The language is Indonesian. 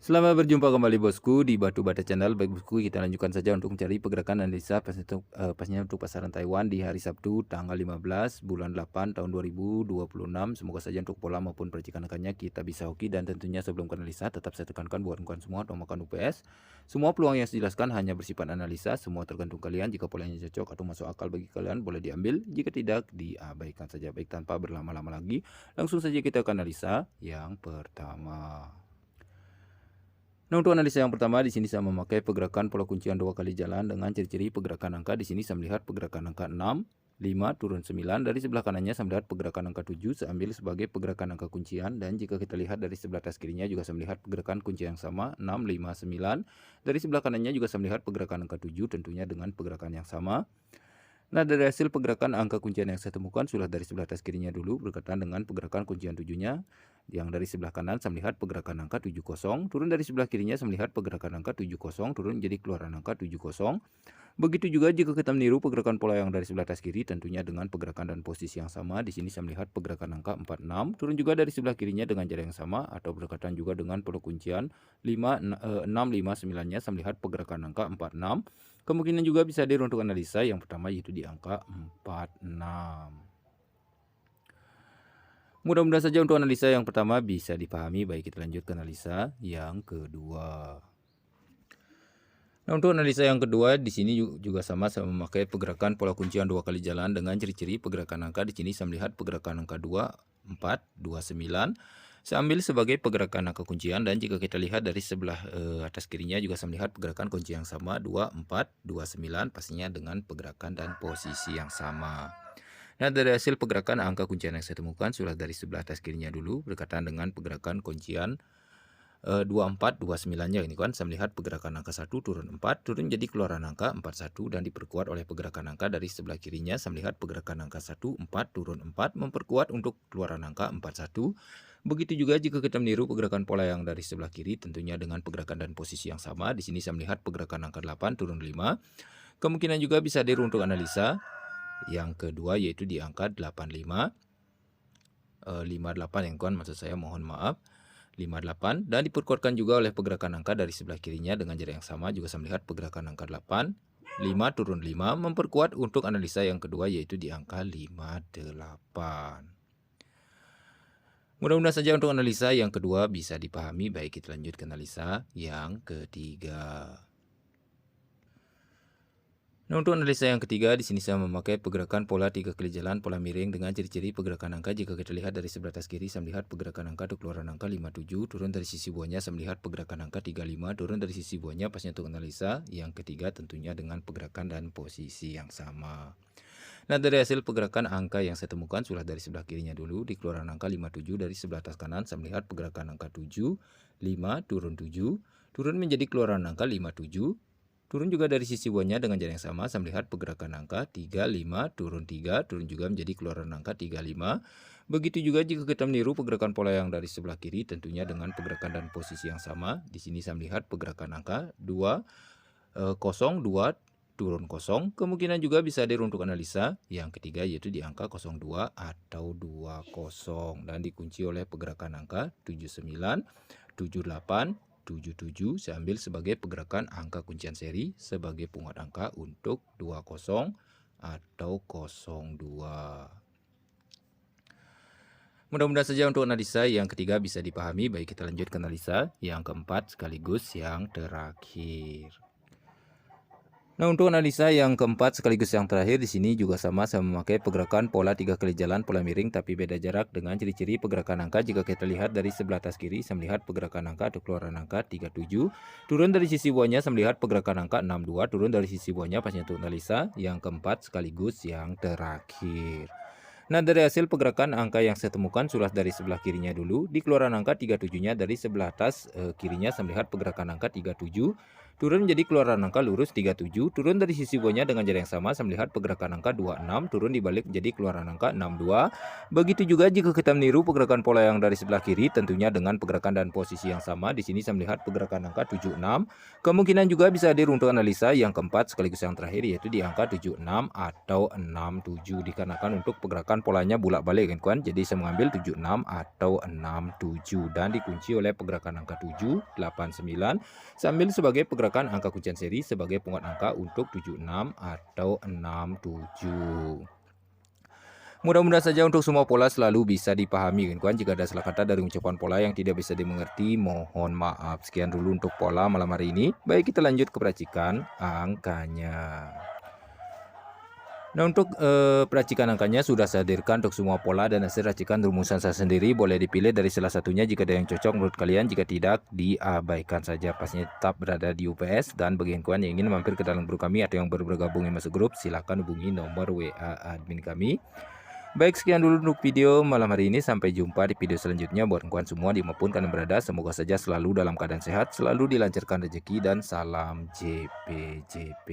Selamat berjumpa kembali bosku di Batu Bata Channel. Baik bosku, kita lanjutkan saja untuk mencari pergerakan analisa pastinya untuk pasaran Taiwan di hari Sabtu tanggal 15 bulan 8 tahun 2026. Semoga saja untuk pola maupun percikan angkanya kita bisa hoki, dan tentunya sebelum ke analisa tetap saya tekankan buat kawan semua atau makan UPS. Semua peluang yang saya jelaskan hanya bersifat analisa, semua tergantung kalian. Jika polanya cocok atau masuk akal bagi kalian boleh diambil, jika tidak diabaikan saja. Baik, tanpa berlama-lama lagi, langsung saja kita ke analisa yang pertama. Nah, untuk analisa yang pertama di sini saya memakai pergerakan pola kuncian 2 kali jalan dengan ciri-ciri pergerakan angka. Di sini saya melihat pergerakan angka 6, 5 turun 9. Dari sebelah kanannya saya melihat pergerakan angka 7, saya ambil sebagai pergerakan angka kuncian, dan jika kita lihat dari sebelah atas kirinya juga saya melihat pergerakan kunci yang sama 6, 5, 9. Dari sebelah kanannya juga saya melihat pergerakan angka 7 tentunya dengan pergerakan yang sama. Nah, dari hasil pergerakan angka kuncian yang saya temukan sudah dari sebelah atas kirinya dulu berkaitan dengan pergerakan kuncian 7-nya. Yang dari sebelah kanan saya melihat pergerakan angka 70, turun dari sebelah kirinya saya melihat pergerakan angka 70, turun jadi keluaran angka 70. Begitu juga jika kita meniru pergerakan pola yang dari sebelah atas kiri tentunya dengan pergerakan dan posisi yang sama. Di sini saya melihat pergerakan angka 46, turun juga dari sebelah kirinya dengan cara yang sama atau berdekatan juga dengan pola kuncian 6, 5, 9-nya saya melihat pergerakan angka 46. Kemungkinan juga bisa hadir untuk analisa yang pertama yaitu di angka 46. Mudah-mudahan saja untuk analisa yang pertama bisa dipahami. Baik, kita lanjut ke analisa yang kedua. Nah, untuk analisa yang kedua di sini juga sama memakai pergerakan pola kuncian 2 kali jalan dengan ciri-ciri pergerakan angka. Di sini saya melihat pergerakan angka 2, 4, 2, 9. Saya ambil sebagai pergerakan angka kuncian, dan jika kita lihat dari sebelah atas kirinya juga saya melihat pergerakan kunci yang sama 2, 4, 2, 9, pastinya dengan pergerakan dan posisi yang sama. Nah, dari hasil pergerakan angka kuncian yang saya temukan sudah dari sebelah atas kirinya dulu berkaitan dengan pergerakan kuncian 24, 29-nya ini kan saya melihat pergerakan angka 1 turun 4, turun jadi keluaran angka 41, dan diperkuat oleh pergerakan angka dari sebelah kirinya. Saya melihat pergerakan angka 1, 4 turun 4, memperkuat untuk keluaran angka 41. Begitu juga jika kita meniru pergerakan pola yang dari sebelah kiri tentunya dengan pergerakan dan posisi yang sama. Di sini saya melihat pergerakan angka 8 turun 5. Kemungkinan juga bisa hadir untuk analisa yang kedua yaitu di angka 85, 58 yang kawan, maksud saya, mohon maaf, 58, dan diperkuatkan juga oleh pergerakan angka dari sebelah kirinya dengan jarak yang sama. Juga saya melihat pergerakan angka 8, 5 turun 5, memperkuat untuk analisa yang kedua yaitu di angka 58. Mudah-mudahan saja untuk analisa yang kedua bisa dipahami. Baik, kita lanjut ke analisa yang ketiga. Nah, untuk analisa yang ketiga di sini saya memakai pergerakan pola 3 kali jalan pola miring dengan ciri-ciri pergerakan angka. Jika kita lihat dari sebelah atas kiri saya melihat pergerakan angka untuk keluaran angka 57, turun dari sisi bawahnya saya melihat pergerakan angka 35, turun dari sisi bawahnya. Pasnya untuk analisa yang ketiga tentunya dengan pergerakan dan posisi yang sama. Nah, dari hasil pergerakan angka yang saya temukan sudah dari sebelah kirinya dulu di keluaran angka 57. Dari sebelah atas kanan saya melihat pergerakan angka 7, 5 turun 7, turun menjadi keluaran angka 57. Turun juga dari sisi bawahnya dengan jarak yang sama. Saya melihat pergerakan angka 35, turun 3, turun juga menjadi keluaran angka 35. Begitu juga jika kita meniru pergerakan pola yang dari sebelah kiri tentunya dengan pergerakan dan posisi yang sama. Di sini saya melihat pergerakan angka 2, 0, 2, turun 0. Kemungkinan juga bisa hadir untuk analisa yang ketiga yaitu di angka 02 atau 20, dan dikunci oleh pergerakan angka 79, 78, 77. Saya ambil sebagai pergerakan angka kuncian seri sebagai penguat angka untuk 20 atau 02. Mudah-mudahan saja untuk analisa yang ketiga bisa dipahami. Baik, kita lanjut ke analisa yang keempat sekaligus yang terakhir. Nah, untuk analisa yang keempat sekaligus yang terakhir di sini juga sama, saya memakai pergerakan pola 3 kali jalan pola miring tapi beda jarak dengan ciri-ciri pergerakan angka. Jika kita lihat dari sebelah atas kiri saya melihat pergerakan angka atau keluaran angka 37, turun dari sisi bawahnya saya melihat pergerakan angka 62, turun dari sisi bawahnya. Pasnya untuk analisa yang keempat sekaligus yang terakhir. Nah, dari hasil pergerakan angka yang saya temukan sudah dari sebelah kirinya dulu di keluaran angka 37-nya. Dari sebelah atas kirinya saya melihat pergerakan angka 37. turun menjadi keluaran angka lurus 37, turun dari sisi bawahnya dengan jarak yang sama, saya melihat pergerakan angka 26, turun dibalik menjadi keluaran angka 62. Begitu juga jika kita meniru pergerakan pola yang dari sebelah kiri, tentunya dengan pergerakan dan posisi yang sama. Di sini saya melihat pergerakan angka 76. Kemungkinan juga bisa hadir untuk analisa yang keempat sekaligus yang terakhir, yaitu di angka 76 atau 67, dikarenakan untuk pergerakan polanya bolak-balik kan kawan. Jadi saya mengambil 76 atau 67 dan dikunci oleh pergerakan angka 7, 8, 9. Sambil sebagai pergerakan angka kuncian seri sebagai penguat angka untuk 76 atau 67. Mudah-mudahan saja untuk semua pola selalu bisa dipahami kawan. Jika ada salah kata dari ucapan pola yang tidak bisa dimengerti, mohon maaf. Sekian dulu untuk pola malam hari ini. Baik, kita lanjut ke peracikan angkanya. Nah, untuk peracikan angkanya sudah saya hadirkan untuk semua pola dan hasil racikan rumusan saya sendiri. Boleh dipilih dari salah satunya jika ada yang cocok menurut kalian. Jika tidak, diabaikan saja. Pastinya tetap berada di UPS. Dan bagi kawan yang ingin mampir ke dalam grup kami atau yang baru bergabung yang masuk grup, silahkan hubungi nomor WA admin kami. Baik, sekian dulu untuk video malam hari ini. Sampai jumpa di video selanjutnya. Buat kawan semua dimanapun kalian berada, semoga saja selalu dalam keadaan sehat, selalu dilancarkan rezeki, dan salam JPJP.